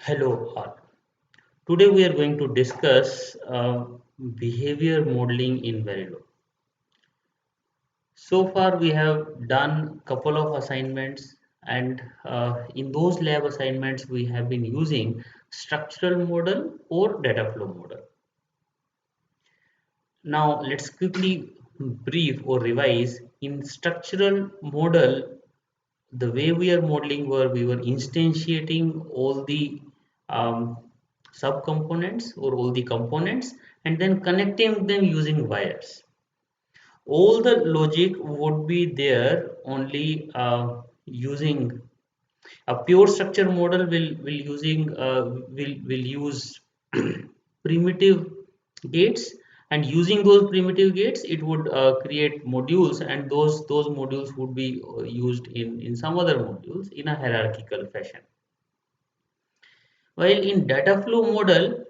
Hello all. Today we are going to discuss behavior modeling in Verilog. So far we have done couple of assignments and in those lab assignments we have been using structural model or data flow model. Now let's quickly brief or revise. In structural model, the way we are modeling were we were instantiating all the um, subcomponents or all the components and then connecting them using wires. All the logic would be there only using a pure structure model will use primitive gates, and using those primitive gates it would create modules, and those modules would be used in some other modules in a hierarchical fashion. While in data flow model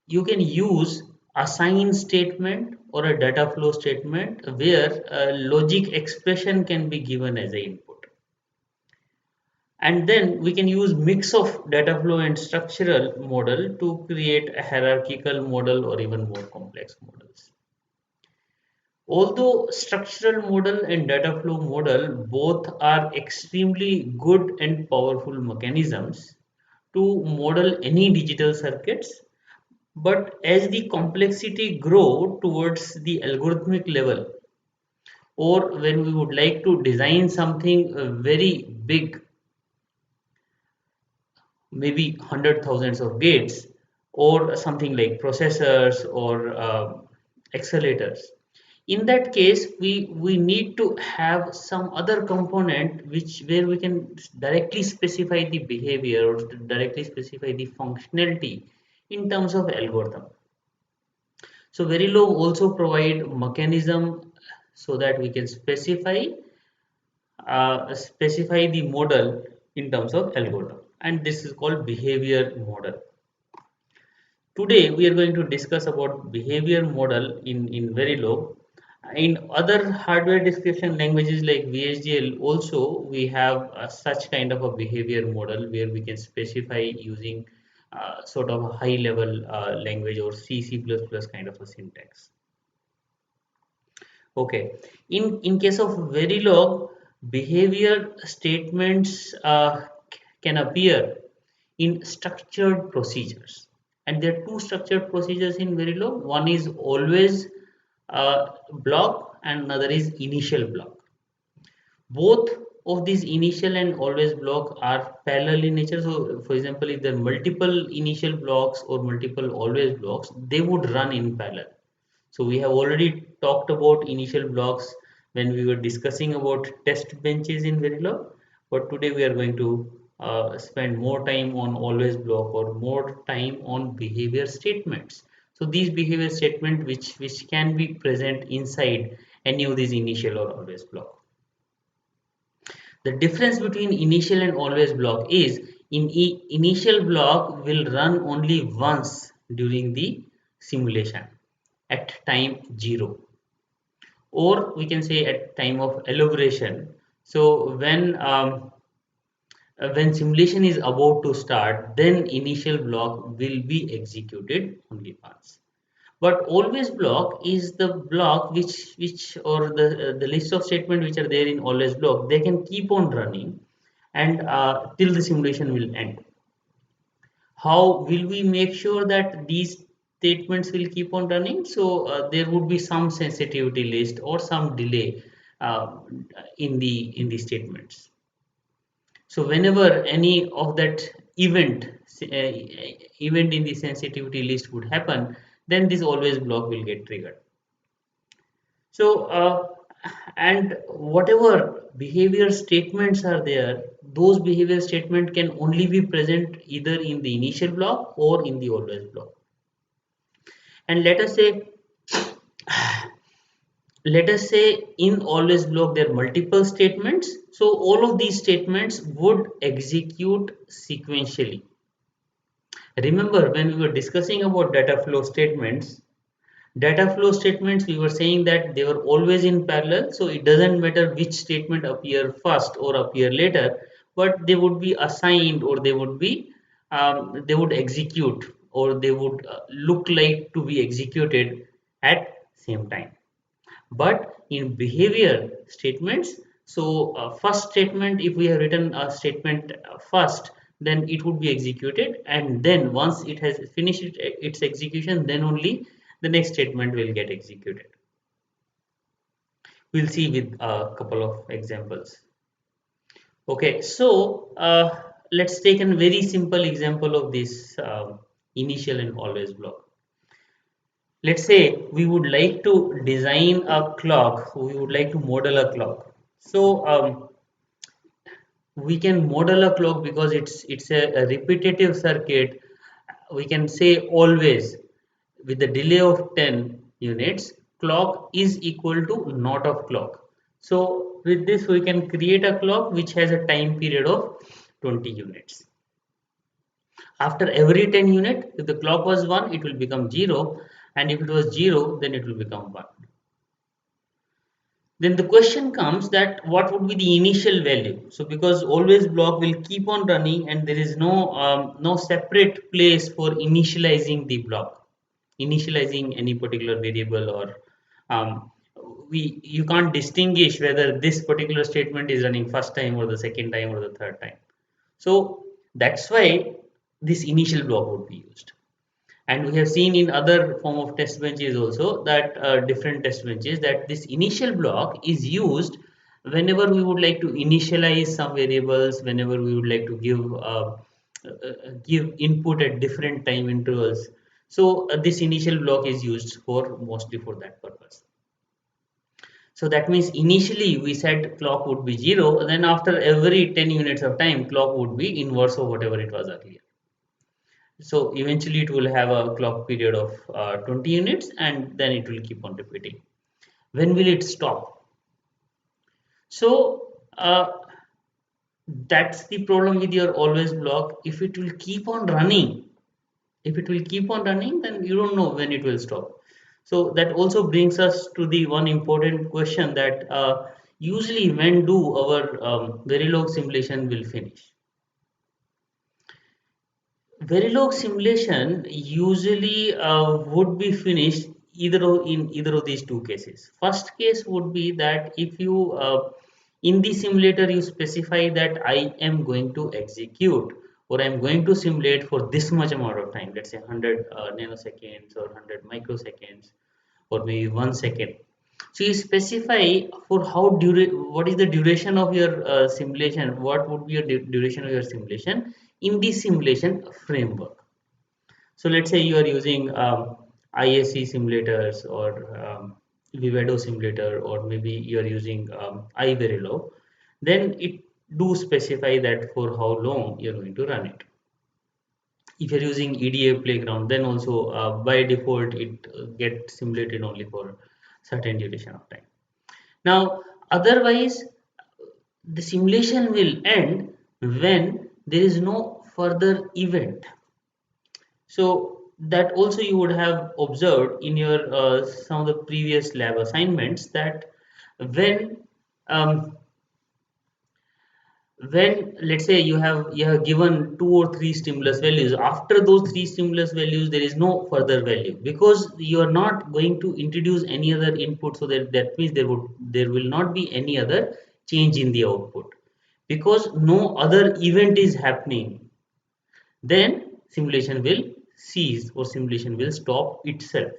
you can use assign statement or a data flow statement where a logic expression can be given as an input, and then we can use mix of data flow and structural model to create a hierarchical model or even more complex models. Although structural model and data flow model both are extremely good and powerful mechanisms to model any digital circuits, but as the complexity grow towards the algorithmic level, or when we would like to design something very big, maybe hundred thousands of gates, or something like processors or accelerators, in that case we need to have some other component which where we can directly specify the behavior or directly specify the functionality in terms of algorithm. So Verilog also provide mechanism so that we can specify the model in terms of algorithm, and this is called behavior model. Today we are going to discuss about behavior model in Verilog. In other hardware description languages like VHDL also we have such kind of a behavior model where we can specify using sort of a high level language or C++ kind of a syntax. Okay, in case of Verilog, behavior statements can appear in structured procedures, and there are two structured procedures in Verilog. One is always block and another is initial block. Both of these initial and always block are parallel in nature. So for example, if there are multiple initial blocks or multiple always blocks, they would run in parallel. So we have already talked about initial blocks when we were discussing about test benches in Verilog, but today we are going to spend more time on always block or more time on behavior statements. So these behavior statements which can be present inside any of these initial or always block. The difference between initial and always block is in initial block will run only once during the simulation at time 0, or we can say at time of elaboration. So when simulation is about to start, then initial block will be executed only once. But always block is the block which or the list of statement which are there in always block, they can keep on running and till the simulation will end. How will we make sure that these statements will keep on running? So there would be some sensitivity list or some delay uh, in the statements. So whenever any of that event event in the sensitivity list would happen, then this always block will get triggered. So and whatever behavior statements are there, those behavior statement can only be present either in the initial block or in the always block. And let us say in always block there are multiple statements, so all of these statements would execute sequentially. Remember when we were discussing about data flow statements we were saying that they were always in parallel, so it doesn't matter which statement appear first or appear later, but they would be assigned or they would be they would execute, or they would look like to be executed at same time. But in behavior statements, so first statement, if we have written a statement first, then it would be executed, and then once it has finished its execution, then only the next statement will get executed. We'll see with a couple of examples. Okay, so let's take a very simple example of this initial and always block. Let's say we would like to design a clock, we would like to model a clock. So we can model a clock because it's a repetitive circuit. We can say always with the delay of 10 units, clock is equal to not of clock. So with this we can create a clock which has a time period of 20 units. After every 10 unit, if the clock was 1, it will become 0, and if it was 0, then it will become 1. Then the question comes that what would be the initial value? So because always block will keep on running, and there is no separate place for initializing the block, initializing any particular variable, or um, you can't distinguish whether this particular statement is running first time or the second time or the third time. So that's why this initial block would be used. And we have seen in other form of test benches also that different test benches, that this initial block is used whenever we would like to initialize some variables, whenever we would like to give input at different time intervals. So this initial block is used for mostly for that purpose. So that means initially we said clock would be 0, then after every 10 units of time clock would be inverse of whatever it was earlier. So eventually it will have a clock period of 20 units, and then it will keep on repeating. When will it stop? So that's the problem with your always block. If it will keep on running, then you don't know when it will stop. So that also brings us to the one important question, that usually when do our Verilog simulation will finish? Verilog simulation usually would be finished in either of these two cases. First case would be that if you in the simulator you specify that I am going to execute, or I am going to simulate for this much amount of time, let's say 100 nanoseconds or 100 microseconds, or maybe 1 second. So you specify for what is the duration of your simulation, what would be your duration of your simulation in the simulation framework. So let's say you are using ISC simulators, or Vivado simulator, or maybe you are using iVerilog, then it do specify that for how long you're going to run it. If you're using EDA playground, then also by default it gets simulated only for certain duration of time. Now otherwise the simulation will end when there is no further event. So that also you would have observed in your some of the previous lab assignments, that when um, let's say you have given 2 or 3 stimulus values, after those 3 stimulus values there is no further value, because you are not going to introduce any other input, so that means there will not be any other change in the output, because no other event is happening. Then simulation will cease, or simulation will stop itself.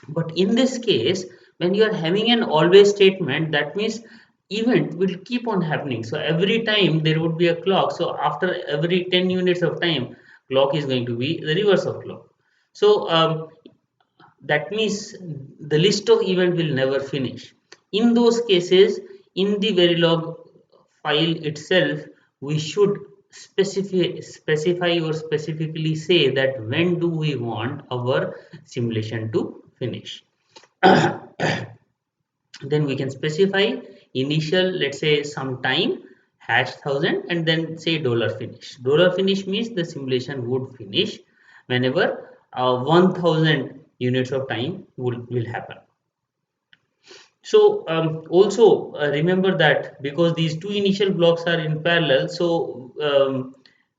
But in this case, when you are having an always statement, that means event will keep on happening. So every time there would be a clock. So after every 10 units of time, clock is going to be the reverse of clock. So that means the list of event will never finish. In those cases, in the Verilog file itself, we should specify or specifically say that when do we want our simulation to finish. Then we can specify initial, let's say some time #1000, and then say $finish. $finish means the simulation would finish whenever 1000 units of time will happen. So also remember that because these two initial blocks are in parallel, so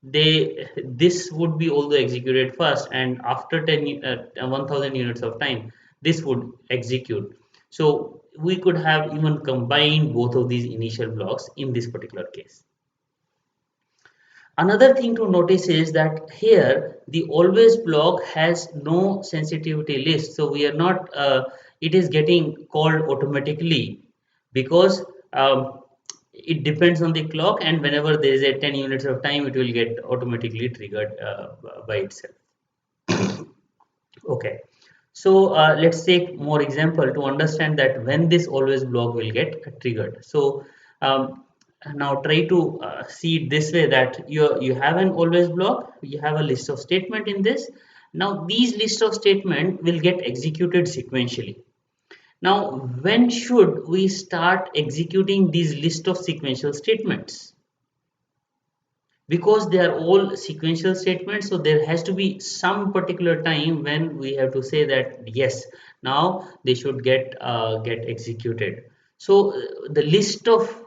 this would be also executed first, and after 1000 units of time this would execute. So we could have even combined both of these initial blocks in this particular case. Another thing to notice is that here the always block has no sensitivity list, so we are not it is getting called automatically because it depends on the clock, and whenever there is a 10 units of time it will get automatically triggered by itself. Okay, so let's take more example to understand that when this always block will get triggered. So now try to see it this way, that you have an always block, you have a list of statement in this. Now these list of statement will get executed sequentially. Now when should we start executing these list of sequential statements? Because they are all sequential statements, so there has to be some particular time when we have to say that yes, now they should get executed. So the list of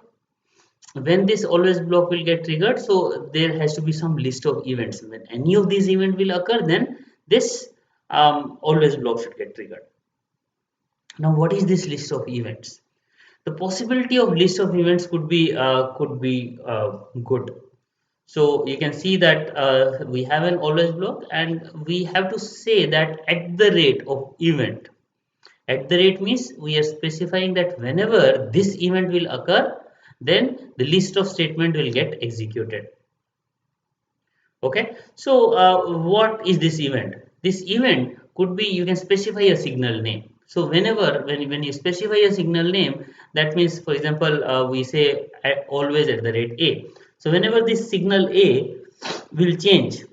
when this always block will get triggered, so there has to be some list of events. When any of these event will occur, then this always block should get triggered. Now what is this list of events? The possibility of list of events could be good. So you can see that we have an always block, and we have to say that at the rate of event. At the rate means we are specifying that whenever this event will occur, then the list of statement will get executed. Okay, so what is this event? This event could be, you can specify a signal name. So whenever when you specify a signal name, that means, for example, we say always at the rate a. So whenever this signal a will change,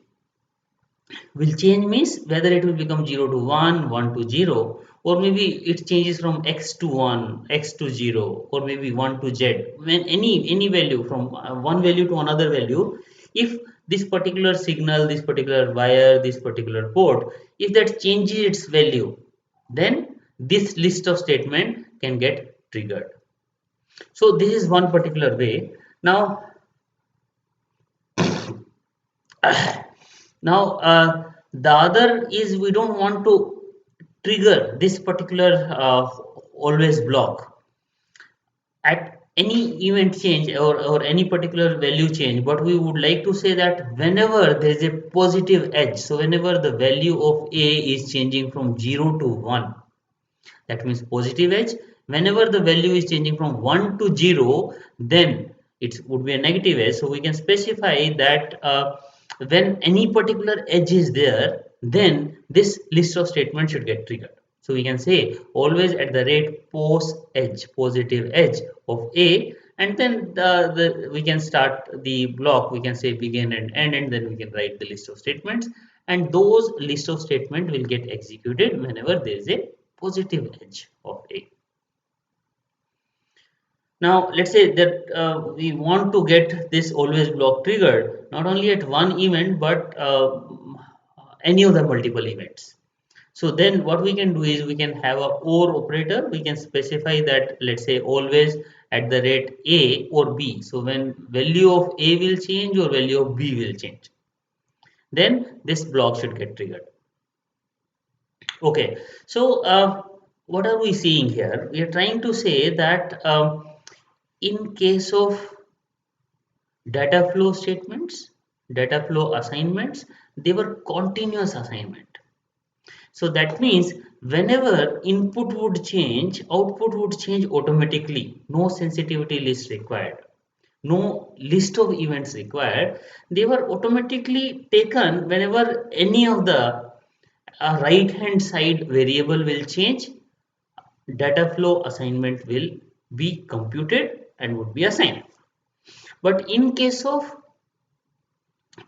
means whether it will become 0 to 1, 1 to 0, or maybe it changes from x to 1, x to 0, or maybe 1 to z. When any value from one value to another value, if this particular signal, this particular wire, this particular port, if that changes its value, then this list of statement can get triggered. So this is one particular way. Now Now, the other is we don't want to trigger this particular always block at any event change, or any particular value change, but we would like to say that whenever there is a positive edge, so whenever the value of A is changing from 0 to 1, that means positive edge. Whenever the value is changing from 1 to 0, then it would be a negative edge. So we can specify that when any particular edge is there, then this list of statements should get triggered. So we can say always at the rate pos edge, positive edge of A, and then we can start the block, we can say begin and end, and then we can write the list of statements, and those list of statement will get executed whenever there is a positive edge of A. Now let's say that we want to get this always block triggered not only at one event, but any of the multiple events. So then what we can do is we can have a OR operator. We can specify that, let's say, always at the rate A or B. So when value of A will change or value of B will change, then this block should get triggered. Okay, so what are we seeing here? We are trying to say that in case of data flow statements, data flow assignments, they were continuous assignment. So that means whenever input would change, output would change automatically. No sensitivity list required, no list of events required. They were automatically taken whenever any of the right hand side variable will change. Data flow assignment will be computed and would be assigned. But in case of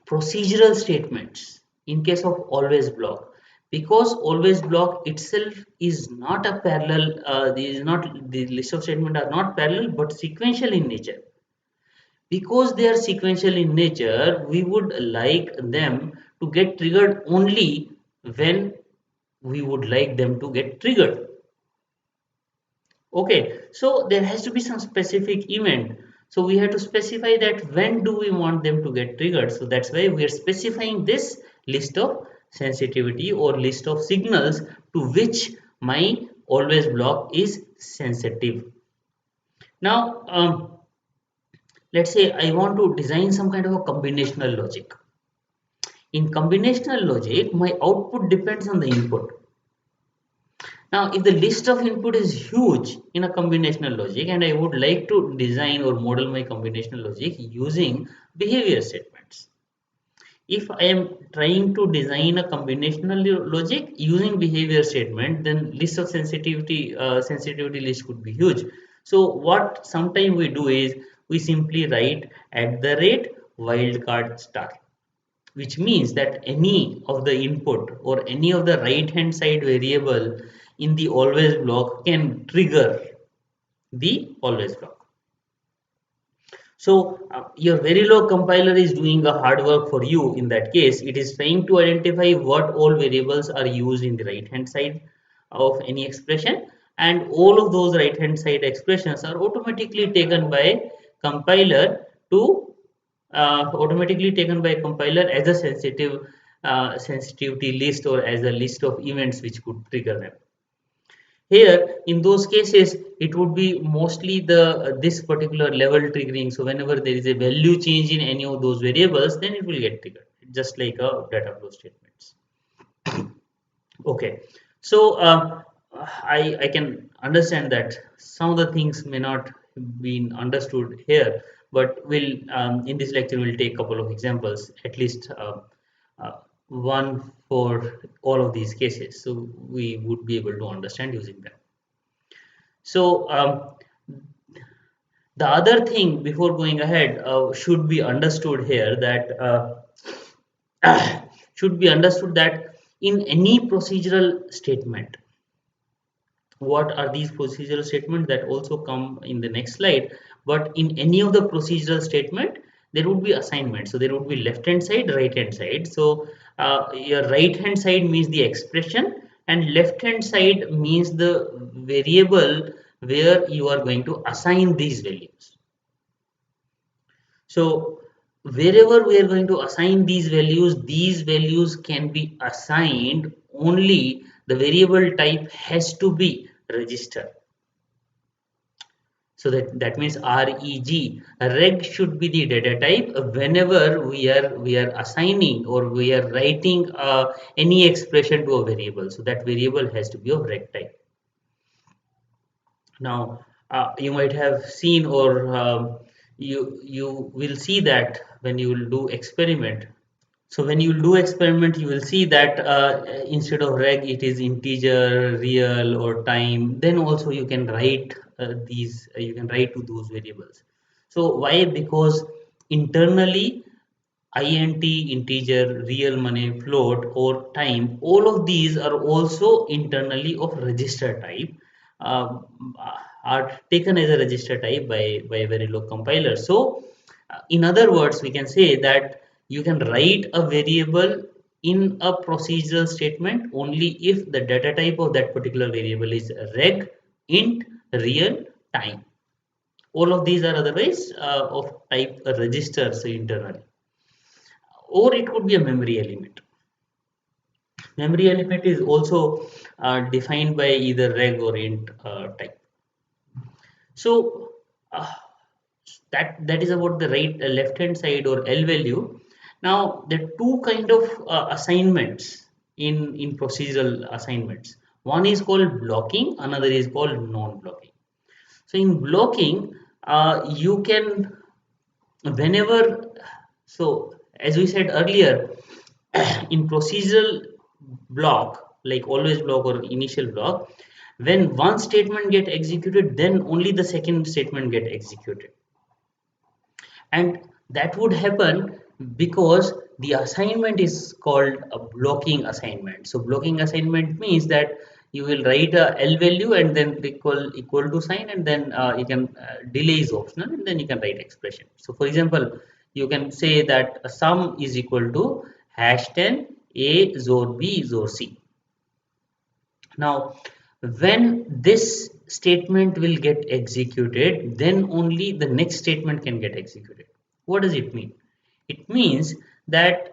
procedural statements, in case of always block, because always block itself is not a parallel, the list of statement are not parallel but sequential in nature. Because they are sequential in nature, we would like them to get triggered only when we would like them to get triggered. Okay, so there has to be some specific event. So we have to specify that when do we want them to get triggered. So that's why we are specifying this list of sensitivity or list of signals to which my always block is sensitive. Now, let's say I want to design some kind of a combinational logic. In combinational logic, my output depends on the input. Now, if the list of input is huge in a combinational logic and I would like to design or model my combinational logic using behavior statements. If I am trying to design a combinational logic using behavior statement, then list of sensitivity list could be huge. So what sometimes we do is we simply write @wildcard star, which means that any of the input or any of the right hand side variable in the always block can trigger the always block. So your Verilog compiler is doing a hard work for you in that case. It is trying to identify what all variables are used in the right hand side of any expression, and all of those right hand side expressions are automatically taken by compiler to as a sensitivity list or as a list of events which could trigger them. Here, in those cases, it would be mostly the this particular level triggering. So whenever there is a value change in any of those variables, then it will get triggered, just like a data flow statements. Okay, so I can understand that some of the things may not been understood here, but we'll in this lecture we'll take a couple of examples, at least uh, one for all of these cases, so we would be able to understand using them. So the other thing before going ahead should be understood here that should be understood that in any procedural statement, what are these procedural statements that also come in the next slide, but in any of the procedural statement there would be assignment. So there would be left hand side, right hand side. So your right hand side means the expression and left hand side means the variable where you are going to assign these values. So wherever we are going to assign these values can be assigned only the variable type has to be register. So that means reg should be the data type whenever we are assigning or we are writing any expression to a variable. So that variable has to be of reg type. Now you might have seen or you will see that when you will do experiment. So when you do experiment, you will see that instead of reg, it is integer, real, or time. Then also you can write you can write to those variables. So why? Because internally, int, integer, real money, float, or time, all of these are also internally of register type. Um, are taken as a register type by a Verilog compiler. So in other words, we can say that you can write a variable in a procedural statement only if the data type of that particular variable is reg, int, real, time. All of these are otherwise of type registers internally. Or it could be a memory element. Memory element is also defined by either reg or int type. So that is about the right left hand side or L value. Now there are two kind of assignments in procedural assignments. One is called blocking, another is called non-blocking. So in blocking, you can whenever, so as we said earlier, in procedural block like always block or initial block, when one statement get executed, then only the second statement get executed, and that would happen because the assignment is called a blocking assignment. So blocking assignment means that you will write a L value and then equal to sign, and then you can delay is optional, and then you can write expression. So for example, you can say that a sum is equal to #10 a XOR b XOR c. Now when this statement will get executed, then only the next statement can get executed. What does it mean? It means that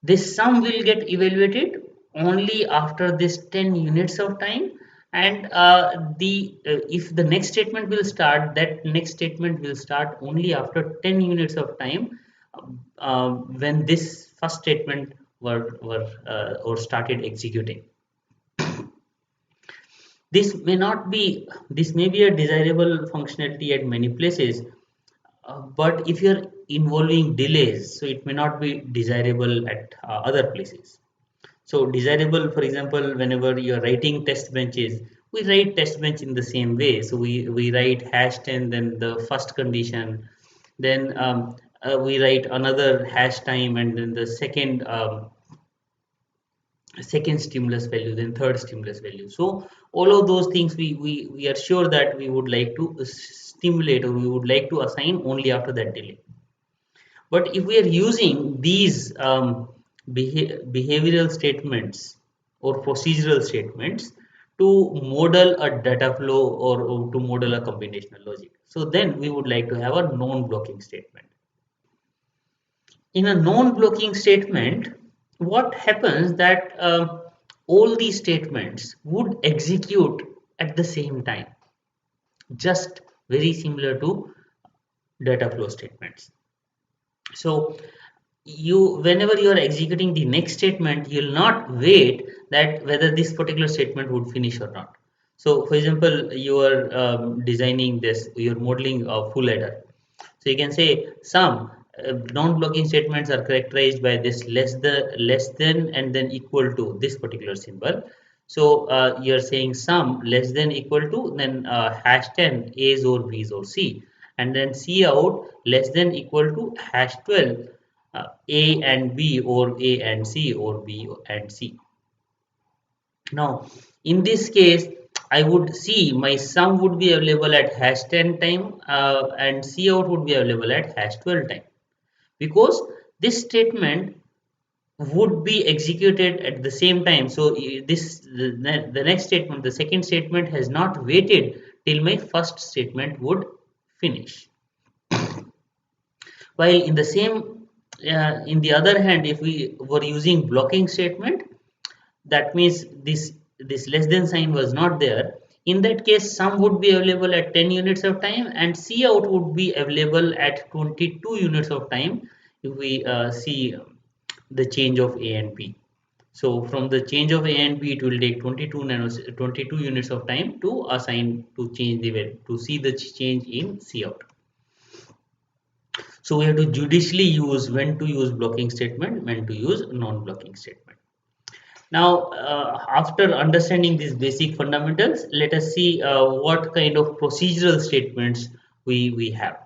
this sum will get evaluated only after this 10 units of time, and the if the next statement will start, that next statement will start only after 10 units of time, when this first statement were or started executing. This may be a desirable functionality at many places, but if you're involving delays, so it may not be desirable at other places. So desirable, for example, whenever you're writing test benches, we write test bench in the same way. So we write hash 10, then the first condition, then we write another hash time, and then the second stimulus value, then third stimulus value. So all of those things we are sure that we would like to stimulate, or we would like to assign only after that delay. But if we are using these behavioral statements or procedural statements to model a data flow, or to model a combinational logic, so then we would like to have a non-blocking statement. In a non-blocking statement, what happens that all these statements would execute at the same time, just very similar to data flow statements. So whenever you are executing the next statement, you'll not wait that whether this particular statement would finish or not. So for example, you are designing this, you're modeling a full adder. So you can say some non-blocking statements are characterized by this less than and then equal to this particular symbol. So you're saying sum less than equal to, then hash 10 A's or B's or C, and then C out less than equal to hash 12 A and B, or A and C, or B and C. Now, in this case, I would see my sum would be available at hash 10 time, and C out would be available at hash 12 time, because this statement would be executed at the same time. So the next statement, the second statement, has not waited till my first statement would finish. While in the other hand, if we were using blocking statement, that means this less than sign was not there. In that case, sum would be available at 10 units of time, and C out would be available at 22 units of time if we see the change of A and B. So from the change of A and B, it will take 22 units of time to assign, to change the value, to see the change in C out. So we have to judiciously use when to use blocking statement, when to use non-blocking statement. Now, after understanding these basic fundamentals, let us see what kind of procedural statements we have.